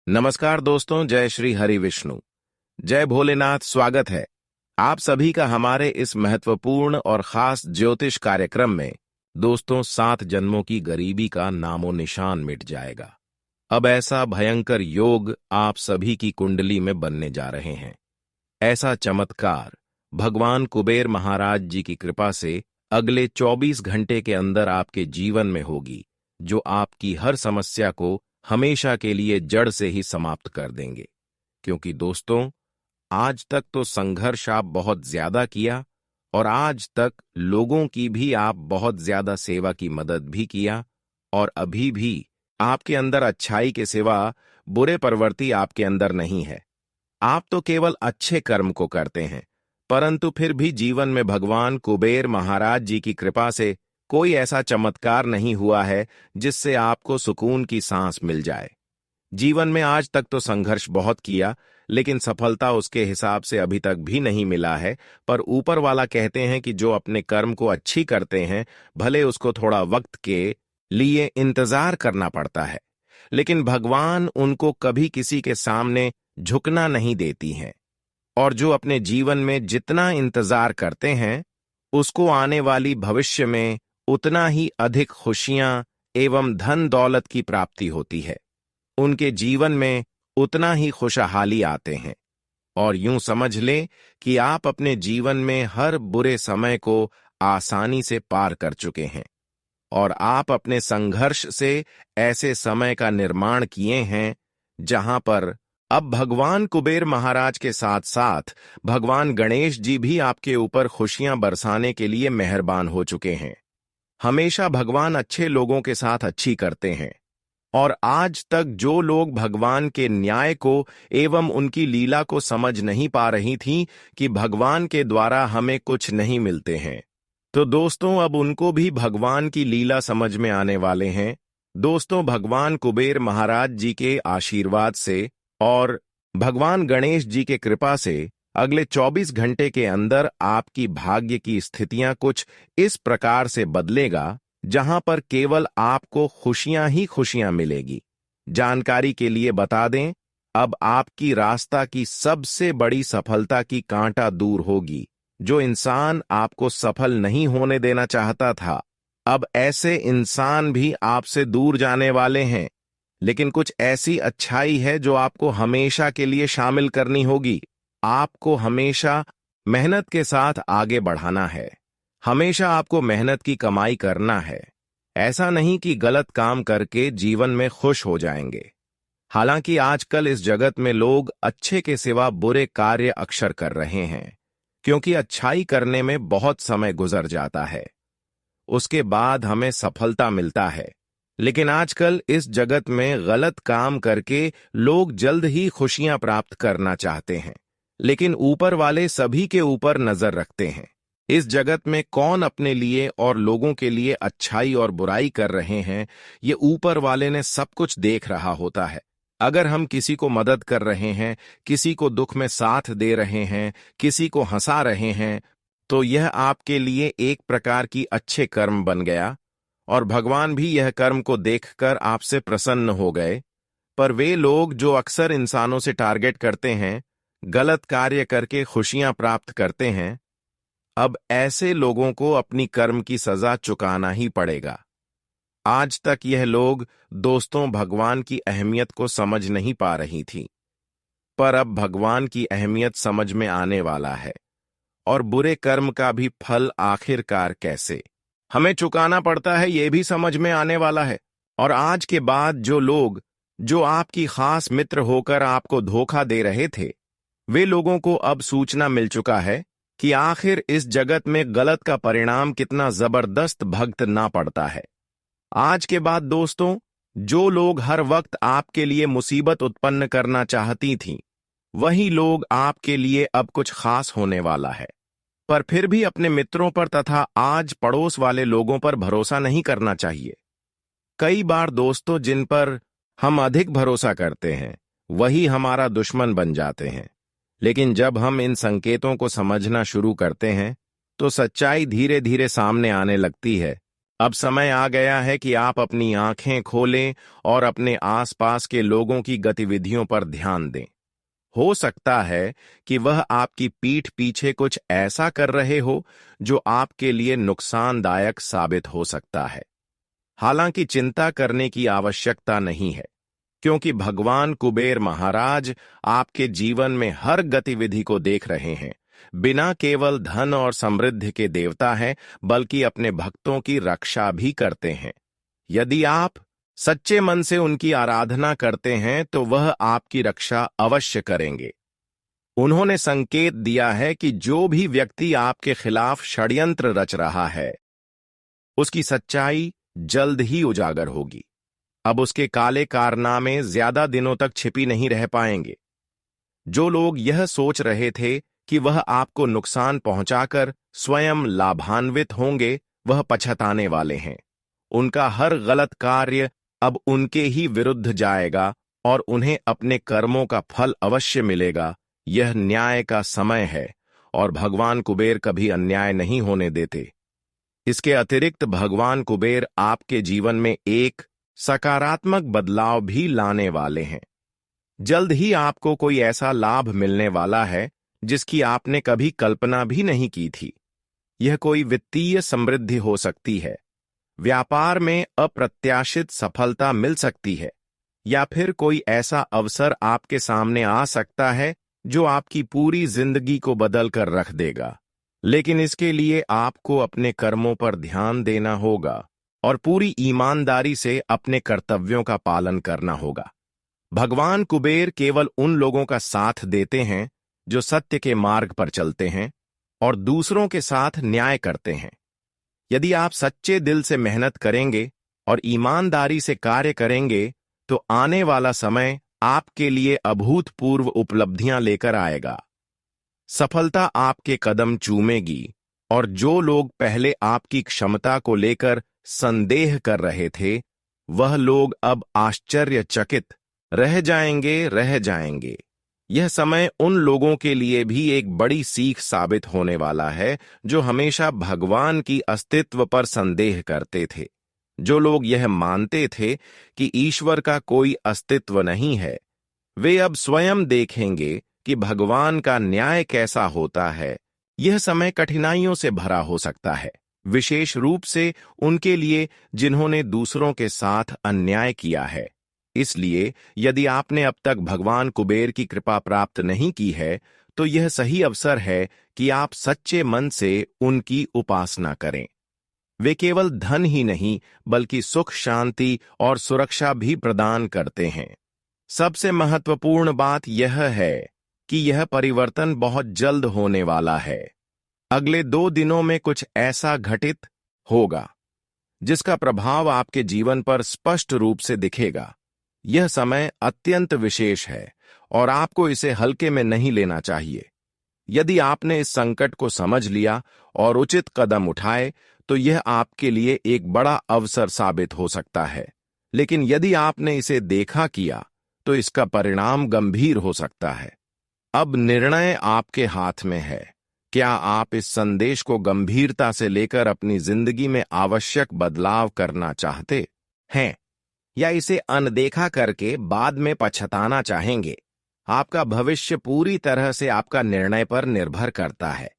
नमस्कार दोस्तों, जय श्री हरि विष्णु, जय भोलेनाथ। स्वागत है आप सभी का हमारे इस महत्वपूर्ण और खास ज्योतिष कार्यक्रम में। दोस्तों, 7 जन्मों की गरीबी का नामो निशान मिट जाएगा। अब ऐसा भयंकर योग आप सभी की कुंडली में बनने जा रहे हैं। ऐसा चमत्कार भगवान कुबेर महाराज जी की कृपा से अगले 24 घंटे के अंदर आपके जीवन में होगी, जो आपकी हर समस्या को हमेशा के लिए जड़ से ही समाप्त कर देंगे। क्योंकि दोस्तों, आज तक तो संघर्ष आप बहुत ज्यादा किया और आज तक लोगों की भी आप बहुत ज्यादा सेवा की मदद भी किया, और अभी भी आपके अंदर अच्छाई के सिवा बुरे प्रवृत्ति आपके अंदर नहीं है। आप तो केवल अच्छे कर्म को करते हैं, परंतु फिर भी जीवन में भगवान कुबेर महाराज जी की कृपा से कोई ऐसा चमत्कार नहीं हुआ है जिससे आपको सुकून की सांस मिल जाए। जीवन में आज तक तो संघर्ष बहुत किया, लेकिन सफलता उसके हिसाब से अभी तक भी नहीं मिला है। पर ऊपर वाला कहते हैं कि जो अपने कर्म को अच्छी करते हैं, भले उसको थोड़ा वक्त के लिए इंतजार करना पड़ता है, लेकिन भगवान उनको कभी किसी के सामने झुकना नहीं देती हैं। और जो अपने जीवन में जितना इंतजार करते हैं, उसको आने वाली भविष्य में उतना ही अधिक खुशियां एवं धन दौलत की प्राप्ति होती है। उनके जीवन में उतना ही खुशहाली आते हैं। और यूं समझ लें कि आप अपने जीवन में हर बुरे समय को आसानी से पार कर चुके हैं, और आप अपने संघर्ष से ऐसे समय का निर्माण किए हैं जहां पर अब भगवान कुबेर महाराज के साथ साथ भगवान गणेश जी भी आपके ऊपर खुशियां बरसाने के लिए मेहरबान हो चुके हैं। हमेशा भगवान अच्छे लोगों के साथ अच्छी करते हैं, और आज तक जो लोग भगवान के न्याय को एवं उनकी लीला को समझ नहीं पा रही थीं कि भगवान के द्वारा हमें कुछ नहीं मिलते हैं, तो दोस्तों अब उनको भी भगवान की लीला समझ में आने वाले हैं। दोस्तों, भगवान कुबेर महाराज जी के आशीर्वाद से और भगवान गणेश जी के कृपा से अगले 24 घंटे के अंदर आपकी भाग्य की स्थितियां कुछ इस प्रकार से बदलेगा, जहां पर केवल आपको खुशियां ही खुशियां मिलेगी। जानकारी के लिए बता दें, अब आपकी रास्ता की सबसे बड़ी सफलता की कांटा दूर होगी। जो इंसान आपको सफल नहीं होने देना चाहता था, अब ऐसे इंसान भी आपसे दूर जाने वाले हैं। लेकिन कुछ ऐसी अच्छाई है जो आपको हमेशा के लिए शामिल करनी होगी। आपको हमेशा मेहनत के साथ आगे बढ़ाना है। हमेशा आपको मेहनत की कमाई करना है। ऐसा नहीं कि गलत काम करके जीवन में खुश हो जाएंगे। हालांकि आजकल इस जगत में लोग अच्छे के सिवा बुरे कार्य अक्सर कर रहे हैं, क्योंकि अच्छाई करने में बहुत समय गुजर जाता है, उसके बाद हमें सफलता मिलता है। लेकिन आजकल इस जगत में गलत काम करके लोग जल्द ही खुशियां प्राप्त करना चाहते हैं, लेकिन ऊपर वाले सभी के ऊपर नजर रखते हैं। इस जगत में कौन अपने लिए और लोगों के लिए अच्छाई और बुराई कर रहे हैं, ये ऊपर वाले ने सब कुछ देख रहा होता है। अगर हम किसी को मदद कर रहे हैं, किसी को दुख में साथ दे रहे हैं, किसी को हंसा रहे हैं, तो यह आपके लिए एक प्रकार की अच्छे कर्म बन गया, और भगवान भी यह कर्म को देखकर आपसे प्रसन्न हो गए। पर वे लोग जो अक्सर इंसानों से टारगेट करते हैं, गलत कार्य करके खुशियां प्राप्त करते हैं, अब ऐसे लोगों को अपनी कर्म की सजा चुकाना ही पड़ेगा। आज तक यह लोग दोस्तों भगवान की अहमियत को समझ नहीं पा रही थी, पर अब भगवान की अहमियत समझ में आने वाला है, और बुरे कर्म का भी फल आखिरकार कैसे हमें चुकाना पड़ता है, यह भी समझ में आने वाला है। और आज के बाद जो लोग जो आपकी खास मित्र होकर आपको धोखा दे रहे थे, वे लोगों को अब सूचना मिल चुका है कि आखिर इस जगत में गलत का परिणाम कितना जबरदस्त भुगतना पड़ता है। आज के बाद दोस्तों, जो लोग हर वक्त आपके लिए मुसीबत उत्पन्न करना चाहती थीं, वही लोग आपके लिए अब कुछ खास होने वाला है। पर फिर भी अपने मित्रों पर तथा आज पड़ोस वाले लोगों पर भरोसा नहीं करना चाहिए। कई बार दोस्तों, जिन पर हम अधिक भरोसा करते हैं, वही हमारा दुश्मन बन जाते हैं। लेकिन जब हम इन संकेतों को समझना शुरू करते हैं, तो सच्चाई धीरे धीरे सामने आने लगती है अब समय आ गया है कि आप अपनी आंखें खोलें और अपने आसपास के लोगों की गतिविधियों पर ध्यान दें। हो सकता है कि वह आपकी पीठ पीछे कुछ ऐसा कर रहे हो जो आपके लिए नुकसानदायक साबित हो सकता है। हालांकि चिंता करने की आवश्यकता नहीं है, क्योंकि भगवान कुबेर महाराज आपके जीवन में हर गतिविधि को देख रहे हैं। बिना केवल धन और समृद्धि के देवता हैं, बल्कि अपने भक्तों की रक्षा भी करते हैं। यदि आप सच्चे मन से उनकी आराधना करते हैं तो वह आपकी रक्षा अवश्य करेंगे। उन्होंने संकेत दिया है कि जो भी व्यक्ति आपके खिलाफ षड्यंत्र रच रहा है, उसकी सच्चाई जल्द ही उजागर होगी। अब उसके काले कारनामे ज्यादा दिनों तक छिपी नहीं रह पाएंगे। जो लोग यह सोच रहे थे कि वह आपको नुकसान पहुंचाकर स्वयं लाभान्वित होंगे, वह पछताने वाले हैं। उनका हर गलत कार्य अब उनके ही विरुद्ध जाएगा और उन्हें अपने कर्मों का फल अवश्य मिलेगा। यह न्याय का समय है और भगवान कुबेर कभी अन्याय नहीं होने देते। इसके अतिरिक्त भगवान कुबेर आपके जीवन में एक सकारात्मक बदलाव भी लाने वाले हैं। जल्द ही आपको कोई ऐसा लाभ मिलने वाला है जिसकी आपने कभी कल्पना भी नहीं की थी। यह कोई वित्तीय समृद्धि हो सकती है, व्यापार में अप्रत्याशित सफलता मिल सकती है, या फिर कोई ऐसा अवसर आपके सामने आ सकता है जो आपकी पूरी जिंदगी को बदल कर रख देगा। लेकिन इसके लिए आपको अपने कर्मों पर ध्यान देना होगा और पूरी ईमानदारी से अपने कर्तव्यों का पालन करना होगा। भगवान कुबेर केवल उन लोगों का साथ देते हैं जो सत्य के मार्ग पर चलते हैं और दूसरों के साथ न्याय करते हैं। यदि आप सच्चे दिल से मेहनत करेंगे और ईमानदारी से कार्य करेंगे तो आने वाला समय आपके लिए अभूतपूर्व उपलब्धियां लेकर आएगा। सफलता आपके कदम चूमेगी और जो लोग पहले आपकी क्षमता को लेकर संदेह कर रहे थे, वह लोग अब आश्चर्यचकित रह जाएंगे। यह समय उन लोगों के लिए भी एक बड़ी सीख साबित होने वाला है जो हमेशा भगवान की अस्तित्व पर संदेह करते थे। जो लोग यह मानते थे कि ईश्वर का कोई अस्तित्व नहीं है, वे अब स्वयं देखेंगे कि भगवान का न्याय कैसा होता है। यह समय कठिनाइयों से भरा हो सकता है, विशेष रूप से उनके लिए जिन्होंने दूसरों के साथ अन्याय किया है। इसलिए यदि आपने अब तक भगवान कुबेर की कृपा प्राप्त नहीं की है, तो यह सही अवसर है कि आप सच्चे मन से उनकी उपासना करें। वे केवल धन ही नहीं, बल्कि सुख, शांति और सुरक्षा भी प्रदान करते हैं। सबसे महत्वपूर्ण बात यह है कि यह परिवर्तन बहुत जल्द होने वाला है। अगले 2 दिनों में कुछ ऐसा घटित होगा जिसका प्रभाव आपके जीवन पर स्पष्ट रूप से दिखेगा। यह समय अत्यंत विशेष है और आपको इसे हल्के में नहीं लेना चाहिए। यदि आपने इस संकट को समझ लिया और उचित कदम उठाए, तो यह आपके लिए एक बड़ा अवसर साबित हो सकता है। लेकिन यदि आपने इसे देखा किया, तो इसका परिणाम गंभीर हो सकता है। अब निर्णय आपके हाथ में है। क्या आप इस संदेश को गंभीरता से लेकर अपनी जिंदगी में आवश्यक बदलाव करना चाहते हैं, या इसे अनदेखा करके बाद में पछताना चाहेंगे? आपका भविष्य पूरी तरह से आपका निर्णय पर निर्भर करता है।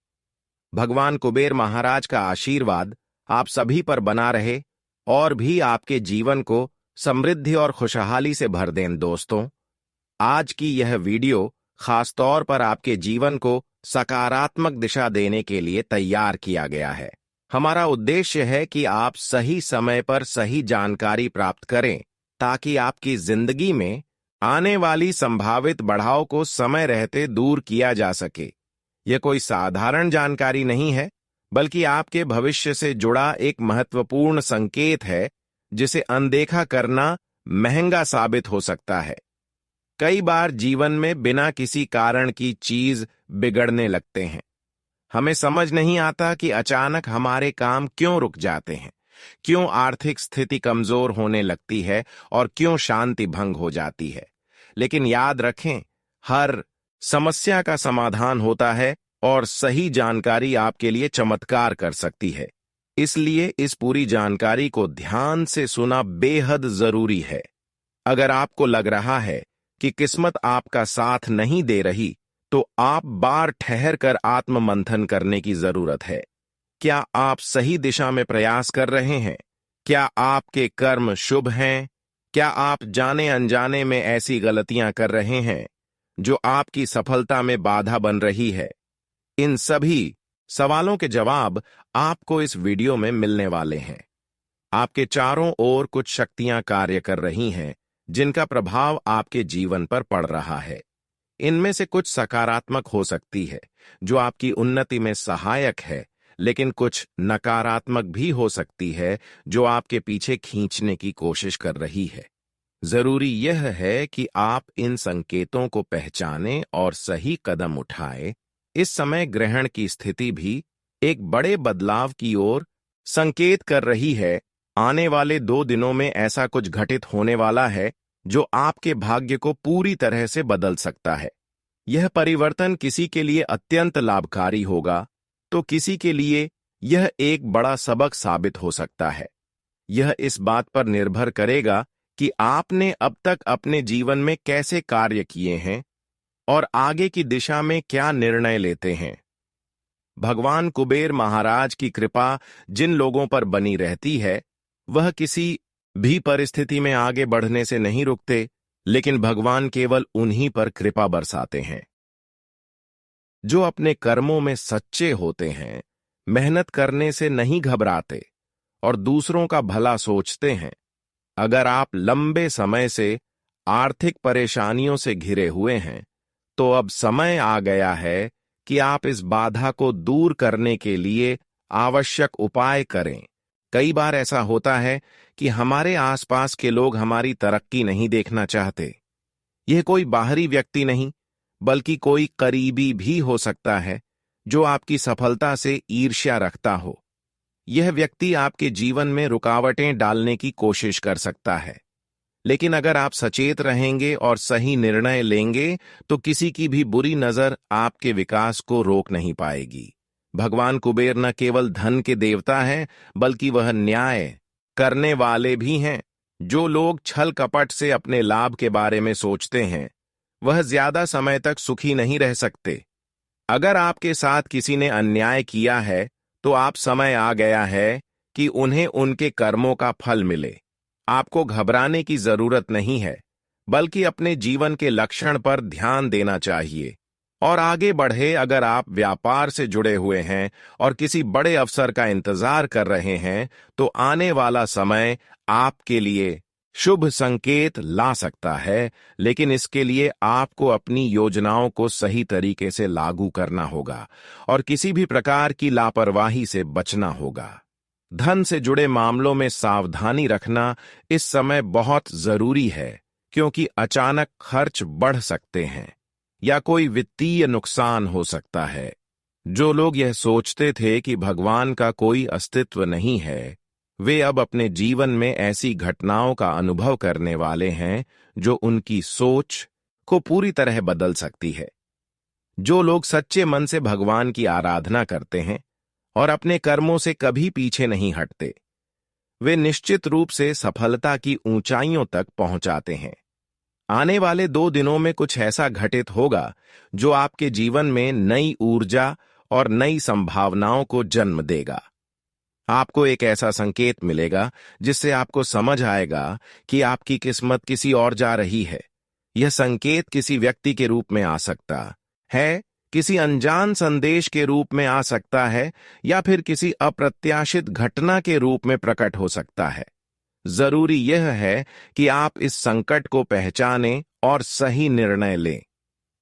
भगवान कुबेर महाराज का आशीर्वाद आप सभी पर बना रहे और भी आपके जीवन को समृद्धि और खुशहाली से भर दें। दोस्तों, आज की यह वीडियो खासतौर पर आपके जीवन को सकारात्मक दिशा देने के लिए तैयार किया गया है। हमारा उद्देश्य है कि आप सही समय पर सही जानकारी प्राप्त करें, ताकि आपकी जिंदगी में आने वाली संभावित बढ़ाव को समय रहते दूर किया जा सके। यह कोई साधारण जानकारी नहीं है, बल्कि आपके भविष्य से जुड़ा एक महत्वपूर्ण संकेत है, जिसे अनदेखा करना महंगा साबित हो सकता है। कई बार जीवन में बिना किसी कारण की चीज बिगड़ने लगते हैं। हमें समझ नहीं आता कि अचानक हमारे काम क्यों रुक जाते हैं, क्यों आर्थिक स्थिति कमजोर होने लगती है और क्यों शांति भंग हो जाती है। लेकिन याद रखें, हर समस्या का समाधान होता है और सही जानकारी आपके लिए चमत्कार कर सकती है। इसलिए इस पूरी जानकारी को ध्यान से सुना बेहद जरूरी है। अगर आपको लग रहा है कि किस्मत आपका साथ नहीं दे रही, तो आप बार ठहर कर आत्ममंथन करने की जरूरत है। क्या आप सही दिशा में प्रयास कर रहे हैं? क्या आपके कर्म शुभ हैं? क्या आप जाने अनजाने में ऐसी गलतियां कर रहे हैं जो आपकी सफलता में बाधा बन रही है? इन सभी सवालों के जवाब आपको इस वीडियो में मिलने वाले हैं। आपके चारों ओर कुछ शक्तियां कार्य कर रही हैं जिनका प्रभाव आपके जीवन पर पड़ रहा है। इनमें से कुछ सकारात्मक हो सकती है, जो आपकी उन्नति में सहायक है, लेकिन कुछ नकारात्मक भी हो सकती है, जो आपके पीछे खींचने की कोशिश कर रही है। जरूरी यह है कि आप इन संकेतों को पहचानें और सही कदम उठाएं। इस समय ग्रहण की स्थिति भी एक बड़े बदलाव की ओर संकेत कर रही है। आने वाले 2 दिनों में ऐसा कुछ घटित होने वाला है जो आपके भाग्य को पूरी तरह से बदल सकता है। यह परिवर्तन किसी के लिए अत्यंत लाभकारी होगा, तो किसी के लिए यह एक बड़ा सबक साबित हो सकता है। यह इस बात पर निर्भर करेगा कि आपने अब तक अपने जीवन में कैसे कार्य किए हैं और आगे की दिशा में क्या निर्णय लेते हैं। भगवान कुबेर महाराज की कृपा जिन लोगों पर बनी रहती है, वह किसी भी परिस्थिति में आगे बढ़ने से नहीं रुकते, लेकिन भगवान केवल उन्हीं पर कृपा बरसाते हैं जो अपने कर्मों में सच्चे होते हैं, मेहनत करने से नहीं घबराते और दूसरों का भला सोचते हैं। अगर आप लंबे समय से आर्थिक परेशानियों से घिरे हुए हैं, तो अब समय आ गया है कि आप इस बाधा को दूर करने के लिए आवश्यक उपाय करें। कई बार ऐसा होता है कि हमारे आसपास के लोग हमारी तरक्की नहीं देखना चाहते। यह कोई बाहरी व्यक्ति नहीं, बल्कि कोई करीबी भी हो सकता है जो आपकी सफलता से ईर्ष्या रखता हो। यह व्यक्ति आपके जीवन में रुकावटें डालने की कोशिश कर सकता है, लेकिन अगर आप सचेत रहेंगे और सही निर्णय लेंगे, तो किसी की भी बुरी नजर आपके विकास को रोक नहीं पाएगी। भगवान कुबेर न केवल धन के देवता हैं, बल्कि वह न्याय करने वाले भी हैं। जो लोग छल कपट से अपने लाभ के बारे में सोचते हैं, वह ज्यादा समय तक सुखी नहीं रह सकते। अगर आपके साथ किसी ने अन्याय किया है, तो आप समय आ गया है कि उन्हें उनके कर्मों का फल मिले। आपको घबराने की जरूरत नहीं है, बल्कि अपने जीवन के लक्षण पर ध्यान देना चाहिए और आगे बढ़े। अगर आप व्यापार से जुड़े हुए हैं और किसी बड़े अवसर का इंतजार कर रहे हैं, तो आने वाला समय आपके लिए शुभ संकेत ला सकता है, लेकिन इसके लिए आपको अपनी योजनाओं को सही तरीके से लागू करना होगा और किसी भी प्रकार की लापरवाही से बचना होगा। धन से जुड़े मामलों में सावधानी रखना इस समय बहुत जरूरी है, क्योंकि अचानक खर्च बढ़ सकते हैं या कोई वित्तीय नुकसान हो सकता है। जो लोग यह सोचते थे कि भगवान का कोई अस्तित्व नहीं है, वे अब अपने जीवन में ऐसी घटनाओं का अनुभव करने वाले हैं जो उनकी सोच को पूरी तरह बदल सकती है। जो लोग सच्चे मन से भगवान की आराधना करते हैं और अपने कर्मों से कभी पीछे नहीं हटते, वे निश्चित रूप से सफलता की ऊंचाइयों तक पहुंचाते हैं। आने वाले 2 दिनों में कुछ ऐसा घटित होगा जो आपके जीवन में नई ऊर्जा और नई संभावनाओं को जन्म देगा। आपको एक ऐसा संकेत मिलेगा जिससे आपको समझ आएगा कि आपकी किस्मत किसी और जा रही है। यह संकेत किसी व्यक्ति के रूप में आ सकता है, किसी अनजान संदेश के रूप में आ सकता है, या फिर किसी अप्रत्याशित घटना के रूप में प्रकट हो सकता है। जरूरी यह है कि आप इस संकट को पहचानें और सही निर्णय लें।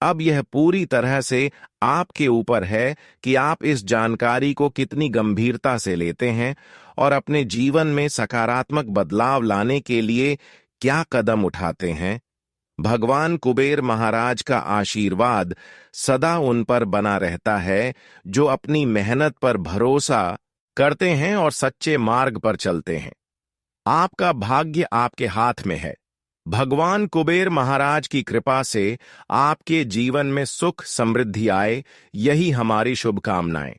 अब यह पूरी तरह से आपके ऊपर है कि आप इस जानकारी को कितनी गंभीरता से लेते हैं और अपने जीवन में सकारात्मक बदलाव लाने के लिए क्या कदम उठाते हैं। भगवान कुबेर महाराज का आशीर्वाद सदा उन पर बना रहता है जो अपनी मेहनत पर भरोसा करते हैं और सच्चे मार्ग पर चलते हैं। आपका भाग्य आपके हाथ में है। भगवान कुबेर महाराज की कृपा से आपके जीवन में सुख समृद्धि आए, यही हमारी शुभकामनाएं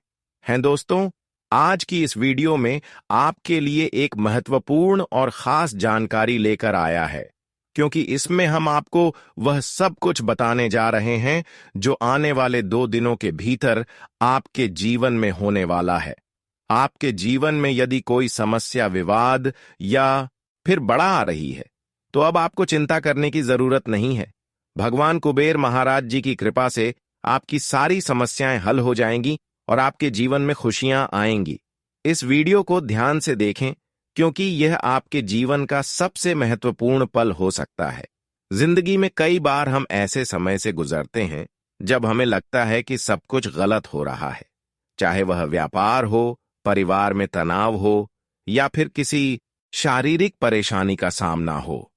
हैं। दोस्तों, आज की इस वीडियो में आपके लिए एक महत्वपूर्ण और खास जानकारी लेकर आया है, क्योंकि इसमें हम आपको वह सब कुछ बताने जा रहे हैं जो आने वाले 2 दिनों के भीतर आपके जीवन में होने वाला है। आपके जीवन में यदि कोई समस्या, विवाद या फिर बढ़ा आ रही है, तो अब आपको चिंता करने की जरूरत नहीं है। भगवान कुबेर महाराज जी की कृपा से आपकी सारी समस्याएं हल हो जाएंगी और आपके जीवन में खुशियां आएंगी। इस वीडियो को ध्यान से देखें, क्योंकि यह आपके जीवन का सबसे महत्वपूर्ण पल हो सकता है। जिंदगी में कई बार हम ऐसे समय से गुजरते हैं जब हमें लगता है कि सब कुछ गलत हो रहा है, चाहे वह व्यापार हो, परिवार में तनाव हो या फिर किसी शारीरिक परेशानी का सामना हो।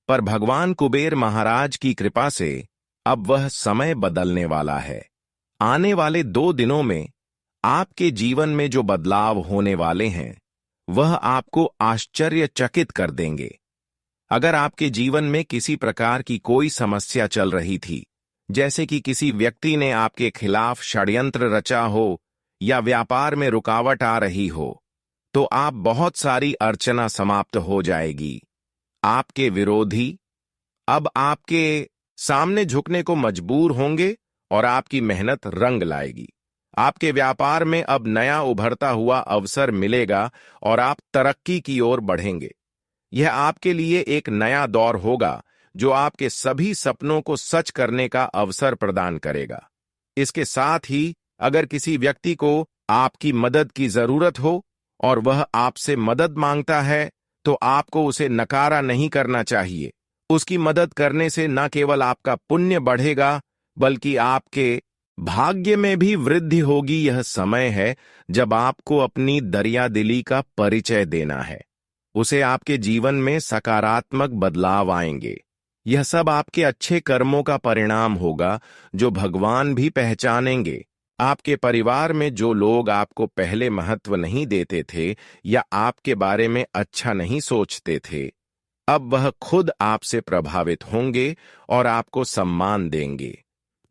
पर भगवान कुबेर महाराज की कृपा से अब वह समय बदलने वाला है। आने वाले 2 दिनों में आपके जीवन में जो बदलाव होने वाले हैं वह आपको आश्चर्यचकित कर देंगे। अगर आपके जीवन में किसी प्रकार की कोई समस्या चल रही थी, जैसे कि किसी व्यक्ति ने आपके खिलाफ षड्यंत्र रचा हो या व्यापार में रुकावट आ रही हो, तो आप बहुत सारी अर्चना समाप्त हो जाएगी। आपके विरोधी अब आपके सामने झुकने को मजबूर होंगे और आपकी मेहनत रंग लाएगी। आपके व्यापार में अब नया उभरता हुआ अवसर मिलेगा और आप तरक्की की ओर बढ़ेंगे। यह आपके लिए एक नया दौर होगा जो आपके सभी सपनों को सच करने का अवसर प्रदान करेगा। इसके साथ ही अगर किसी व्यक्ति को आपकी मदद की जरूरत हो और वह आपसे मदद मांगता है, तो आपको उसे नकारा नहीं करना चाहिए। उसकी मदद करने से न केवल आपका पुण्य बढ़ेगा, बल्कि आपके भाग्य में भी वृद्धि होगी। यह समय है जब आपको अपनी दरियादिली का परिचय देना है। उसे आपके जीवन में सकारात्मक बदलाव आएंगे। यह सब आपके अच्छे कर्मों का परिणाम होगा जो भगवान भी पहचानेंगे। आपके परिवार में जो लोग आपको पहले महत्व नहीं देते थे या आपके बारे में अच्छा नहीं सोचते थे, अब वह खुद आपसे प्रभावित होंगे और आपको सम्मान देंगे।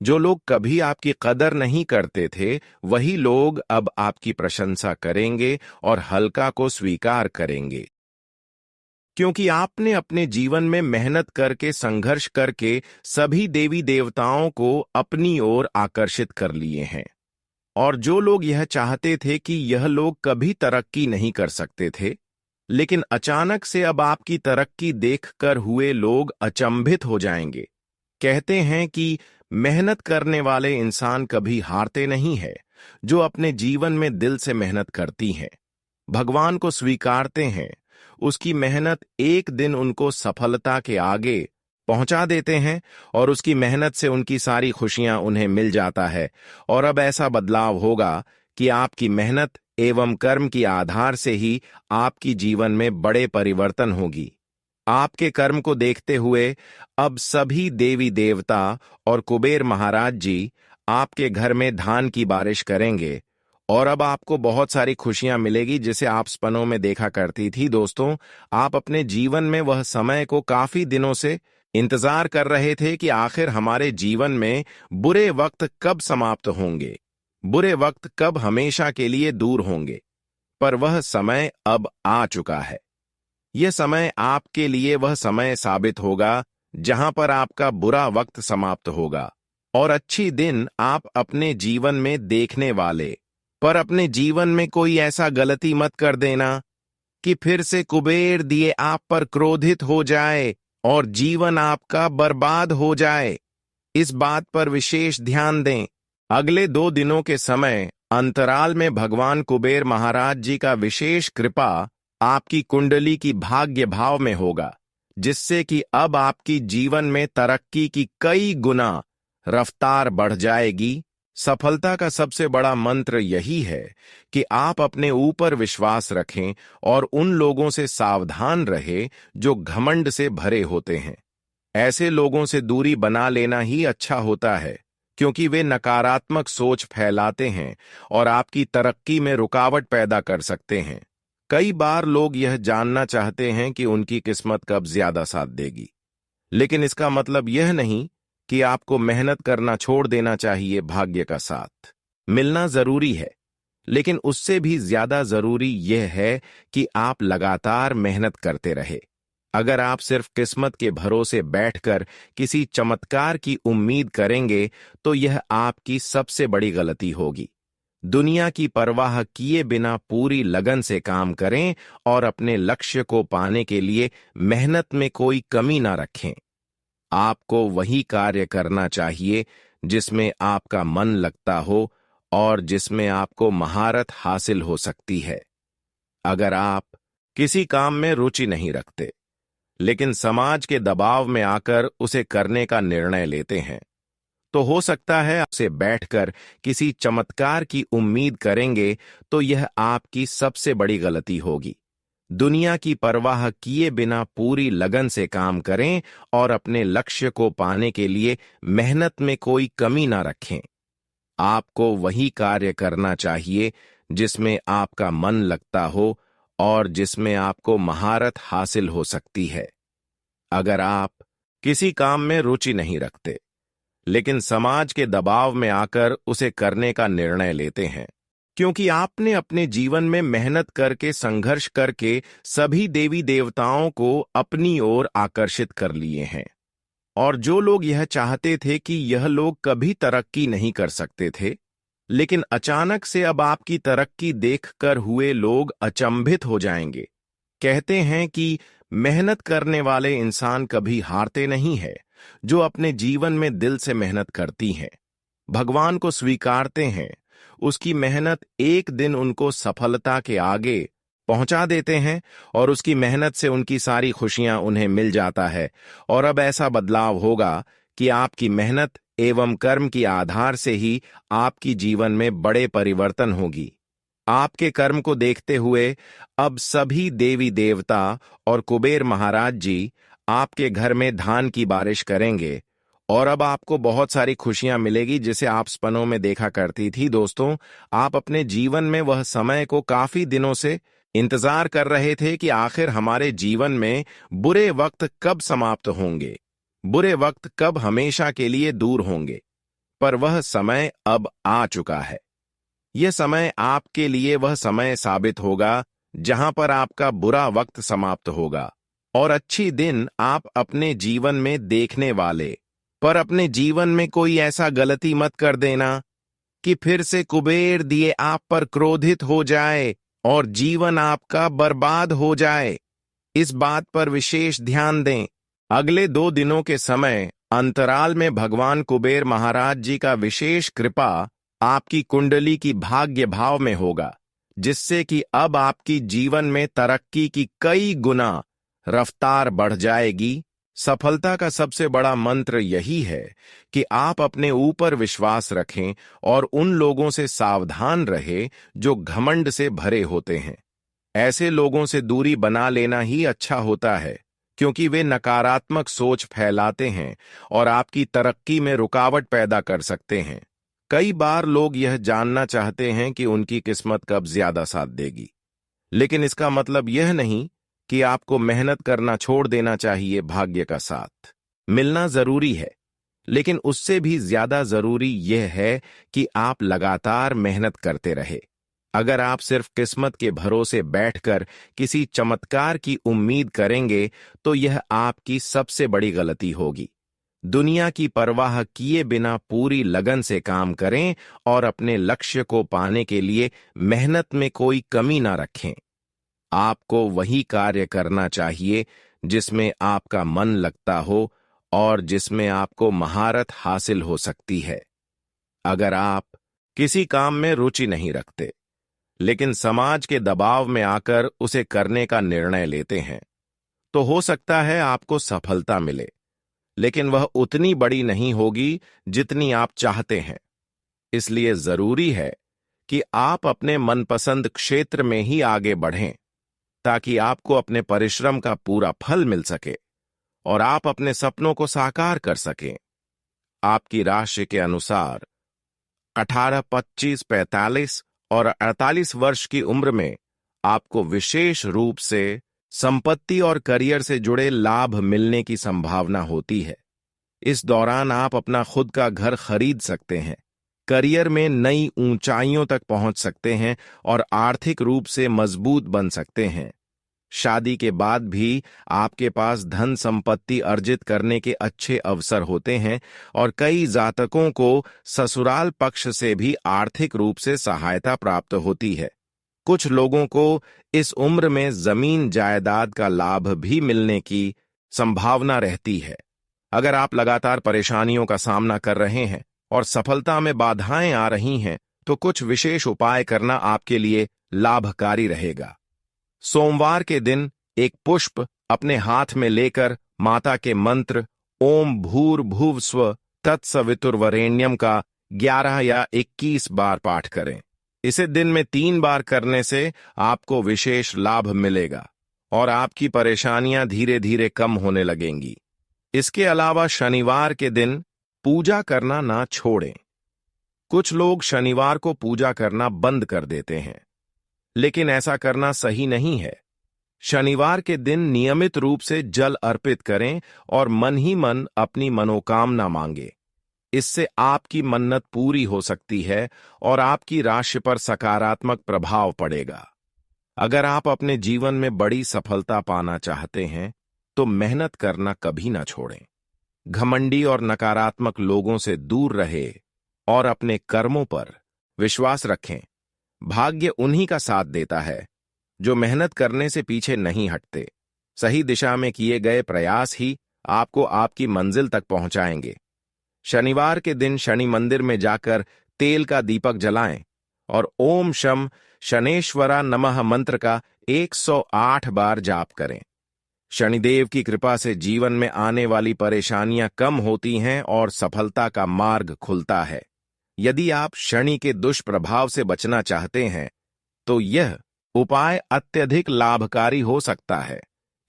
जो लोग कभी आपकी कदर नहीं करते थे, वही लोग अब आपकी प्रशंसा करेंगे और हल्का को स्वीकार करेंगे, क्योंकि आपने अपने जीवन में मेहनत करके, संघर्ष करके सभी देवी देवताओं को अपनी ओर आकर्षित कर लिए हैं। और जो लोग यह चाहते थे कि यह लोग कभी तरक्की नहीं कर सकते थे, लेकिन अचानक से अब आपकी तरक्की देखकर हुए लोग अचंभित हो जाएंगे। कहते हैं कि मेहनत करने वाले इंसान कभी हारते नहीं है। जो अपने जीवन में दिल से मेहनत करती हैं, भगवान को स्वीकारते हैं, उसकी मेहनत एक दिन उनको सफलता के आगे पहुंचा देते हैं और उसकी मेहनत से उनकी सारी खुशियां उन्हें मिल जाता है। और अब ऐसा बदलाव होगा कि आपकी मेहनत एवं कर्म की आधार से ही आपकी जीवन में बड़े परिवर्तन होगी। आपके कर्म को देखते हुए अब सभी देवी देवता और कुबेर महाराज जी आपके घर में धान की बारिश करेंगे और अब आपको बहुत सारी खुशियां मिलेगी, जिसे आप सपनों में देखा करती थी। दोस्तों, आप अपने जीवन में वह समय को काफी दिनों से इंतजार कर रहे थे कि आखिर हमारे जीवन में बुरे वक्त कब समाप्त होंगे, बुरे वक्त कब हमेशा के लिए दूर होंगे। पर वह समय अब आ चुका है। यह समय आपके लिए वह समय साबित होगा जहां पर आपका बुरा वक्त समाप्त होगा और अच्छी दिन आप अपने जीवन में देखने वाले। पर अपने जीवन में कोई ऐसा गलती मत कर देना कि फिर से कुबेर दिए आप पर क्रोधित हो जाए और जीवन आपका बर्बाद हो जाए। इस बात पर विशेष ध्यान दें। अगले 2 दिनों के समय अंतराल में भगवान कुबेर महाराज जी का विशेष कृपा आपकी कुंडली की भाग्य भाव में होगा, जिससे कि अब आपकी जीवन में तरक्की की कई गुना रफ्तार बढ़ जाएगी। सफलता का सबसे बड़ा मंत्र यही है कि आप अपने ऊपर विश्वास रखें और उन लोगों से सावधान रहें जो घमंड से भरे होते हैं। ऐसे लोगों से दूरी बना लेना ही अच्छा होता है, क्योंकि वे नकारात्मक सोच फैलाते हैं और आपकी तरक्की में रुकावट पैदा कर सकते हैं। कई बार लोग यह जानना चाहते हैं कि उनकी किस्मत कब ज्यादा साथ देगी, लेकिन इसका मतलब यह नहीं कि आपको मेहनत करना छोड़ देना चाहिए। भाग्य का साथ मिलना जरूरी है, लेकिन उससे भी ज्यादा जरूरी यह है कि आप लगातार मेहनत करते रहे। अगर आप सिर्फ किस्मत के भरोसे बैठकर किसी चमत्कार की उम्मीद करेंगे तो यह आपकी सबसे बड़ी गलती होगी। दुनिया की परवाह किए बिना पूरी लगन से काम करें और अपने लक्ष्य को पाने के लिए मेहनत में कोई कमी ना रखें। आपको वही कार्य करना चाहिए जिसमें आपका मन लगता हो और जिसमें आपको महारत हासिल हो सकती है। अगर आप किसी काम में रुचि नहीं रखते, लेकिन समाज के दबाव में आकर उसे करने का निर्णय लेते हैं, तो हो सकता है आपसे बैठकर किसी चमत्कार की उम्मीद करेंगे तो यह आपकी सबसे बड़ी गलती होगी। दुनिया की परवाह किए बिना पूरी लगन से काम करें और अपने लक्ष्य को पाने के लिए मेहनत में कोई कमी ना रखें। आपको वही कार्य करना चाहिए जिसमें आपका मन लगता हो और जिसमें आपको महारत हासिल हो सकती है। अगर आप किसी काम में रुचि नहीं रखते, लेकिन समाज के दबाव में आकर उसे करने का निर्णय लेते हैं, क्योंकि आपने अपने जीवन में मेहनत करके संघर्ष करके सभी देवी देवताओं को अपनी ओर आकर्षित कर लिए हैं, और जो लोग यह चाहते थे कि यह लोग कभी तरक्की नहीं कर सकते थे, लेकिन अचानक से अब आपकी तरक्की देखकर हुए लोग अचंभित हो जाएंगे। कहते हैं कि मेहनत करने वाले इंसान कभी हारते नहीं है। जो अपने जीवन में दिल से मेहनत करती हैं, भगवान को स्वीकारते हैं, उसकी मेहनत एक दिन उनको सफलता के आगे पहुंचा देते हैं और उसकी मेहनत से उनकी सारी खुशियां उन्हें मिल जाता है। और अब ऐसा बदलाव होगा कि आपकी मेहनत एवं कर्म की आधार से ही आपकी जीवन में बड़े परिवर्तन होगी। आपके कर्म को देखते हुए अब सभी देवी देवता और कुबेर महाराज जी आपके घर में धान की बारिश करेंगे और अब आपको बहुत सारी खुशियां मिलेगी, जिसे आप सपनों में देखा करती थी। दोस्तों, आप अपने जीवन में वह समय को काफी दिनों से इंतजार कर रहे थे कि आखिर हमारे जीवन में बुरे वक्त कब समाप्त होंगे, बुरे वक्त कब हमेशा के लिए दूर होंगे। पर वह समय अब आ चुका है। यह समय आपके लिए वह समय साबित होगा जहां पर आपका बुरा वक्त समाप्त होगा और अच्छी दिन आप अपने जीवन में देखने वाले। पर अपने जीवन में कोई ऐसा गलती मत कर देना कि फिर से कुबेर दिए आप पर क्रोधित हो जाए और जीवन आपका बर्बाद हो जाए। इस बात पर विशेष ध्यान दें। अगले 2 दिनों के समय अंतराल में भगवान कुबेर महाराज जी का विशेष कृपा आपकी कुंडली की भाग्य भाव में होगा, जिससे कि अब आपकी जीवन में तरक्की की कई गुना रफ्तार बढ़ जाएगी। सफलता का सबसे बड़ा मंत्र यही है कि आप अपने ऊपर विश्वास रखें और उन लोगों से सावधान रहें जो घमंड से भरे होते हैं। ऐसे लोगों से दूरी बना लेना ही अच्छा होता है, क्योंकि वे नकारात्मक सोच फैलाते हैं और आपकी तरक्की में रुकावट पैदा कर सकते हैं। कई बार लोग यह जानना चाहते हैं कि उनकी किस्मत कब ज्यादा साथ देगी, लेकिन इसका मतलब यह नहीं कि आपको मेहनत करना छोड़ देना चाहिए। भाग्य का साथ मिलना जरूरी है, लेकिन उससे भी ज्यादा जरूरी यह है कि आप लगातार मेहनत करते रहे। अगर आप सिर्फ किस्मत के भरोसे बैठकर किसी चमत्कार की उम्मीद करेंगे तो यह आपकी सबसे बड़ी गलती होगी। दुनिया की परवाह किए बिना पूरी लगन से काम करें और अपने लक्ष्य को पाने के लिए मेहनत में कोई कमी ना रखें। आपको वही कार्य करना चाहिए जिसमें आपका मन लगता हो और जिसमें आपको महारत हासिल हो सकती है। अगर आप किसी काम में रुचि नहीं रखते, लेकिन समाज के दबाव में आकर उसे करने का निर्णय लेते हैं, तो हो सकता है आपको सफलता मिले, लेकिन वह उतनी बड़ी नहीं होगी जितनी आप चाहते हैं। इसलिए जरूरी है कि आप अपने मनपसंद क्षेत्र में ही आगे बढ़ें, ताकि आपको अपने परिश्रम का पूरा फल मिल सके और आप अपने सपनों को साकार कर सकें। आपकी राशि के अनुसार 18, 25, 45 और 48 वर्ष की उम्र में आपको विशेष रूप से संपत्ति और करियर से जुड़े लाभ मिलने की संभावना होती है। इस दौरान आप अपना खुद का घर खरीद सकते हैं करियर में नई ऊंचाइयों तक पहुंच सकते हैं और आर्थिक रूप से मजबूत बन सकते हैं। शादी के बाद भी आपके पास धन संपत्ति अर्जित करने के अच्छे अवसर होते हैं और कई जातकों को ससुराल पक्ष से भी आर्थिक रूप से सहायता प्राप्त होती है। कुछ लोगों को इस उम्र में जमीन जायदाद का लाभ भी मिलने की संभावना रहती है। अगर आप लगातार परेशानियों का सामना कर रहे हैं और सफलता में बाधाएं आ रही हैं, तो कुछ विशेष उपाय करना आपके लिए लाभकारी रहेगा। सोमवार के दिन एक पुष्प अपने हाथ में लेकर माता के मंत्र ओम भूर्भुवस्व तत्सवितुर्वरेण्यम का 11 या 21 बार पाठ करें। इसे दिन में 3 बार करने से आपको विशेष लाभ मिलेगा और आपकी परेशानियां धीरे धीरे कम होने लगेंगी। इसके अलावा शनिवार के दिन पूजा करना ना छोड़ें। कुछ लोग शनिवार को पूजा करना बंद कर देते हैं, लेकिन ऐसा करना सही नहीं है। शनिवार के दिन नियमित रूप से जल अर्पित करें और मन ही मन अपनी मनोकामना मांगे। इससे आपकी मन्नत पूरी हो सकती है और आपकी राशि पर सकारात्मक प्रभाव पड़ेगा। अगर आप अपने जीवन में बड़ी सफलता पाना चाहते हैं, तो मेहनत करना कभी ना छोड़ें। घमंडी और नकारात्मक लोगों से दूर रहे और अपने कर्मों पर विश्वास रखें। भाग्य उन्हीं का साथ देता है जो मेहनत करने से पीछे नहीं हटते। सही दिशा में किए गए प्रयास ही आपको आपकी मंजिल तक पहुंचाएंगे। शनिवार के दिन शनि मंदिर में जाकर तेल का दीपक जलाएं और ओम शम शनेश्वरा नमः मंत्र का 108 बार जाप करें। शनिदेव की कृपा से जीवन में आने वाली परेशानियां कम होती हैं और सफलता का मार्ग खुलता है। यदि आप शनि के दुष्प्रभाव से बचना चाहते हैं, तो यह उपाय अत्यधिक लाभकारी हो सकता है।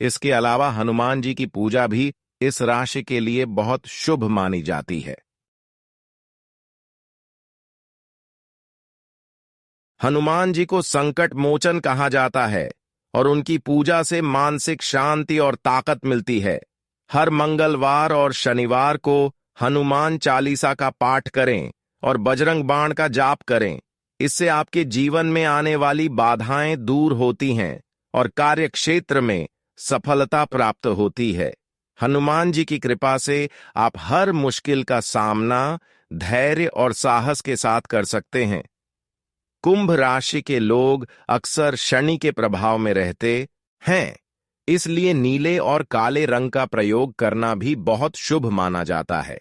इसके अलावा हनुमान जी की पूजा भी इस राशि के लिए बहुत शुभ मानी जाती है। हनुमान जी को संकट मोचन कहा जाता है और उनकी पूजा से मानसिक शांति और ताकत मिलती है। हर मंगलवार और शनिवार को हनुमान चालीसा का पाठ करें और बजरंग बाण का जाप करें। इससे आपके जीवन में आने वाली बाधाएं दूर होती हैं और कार्य क्षेत्र में सफलता प्राप्त होती है। हनुमान जी की कृपा से आप हर मुश्किल का सामना धैर्य और साहस के साथ कर सकते हैं। कुंभ राशि के लोग अक्सर शनि के प्रभाव में रहते हैं, इसलिए नीले और काले रंग का प्रयोग करना भी बहुत शुभ माना जाता है।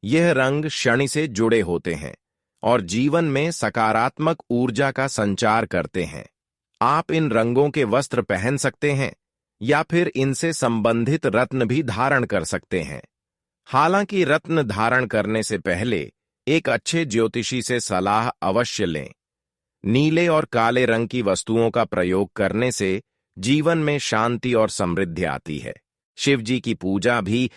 यह रंग शनि से जुड़े होते हैं और जीवन में सकारात्मक ऊर्जा का संचार करते हैं। आप इन रंगों के वस्त्र पहन सकते हैं या फिर इनसे संबंधित रत्न भी धारण कर सकते हैं। हालांकि रत्न धारण करने से पहले एक अच्छे ज्योतिषी से सलाह अवश्य लें। नीले और काले रंग की वस्तुओं का प्रयोग करने से जीवन में शांति और समृद्धि आती है। शिव जी की पूजा भी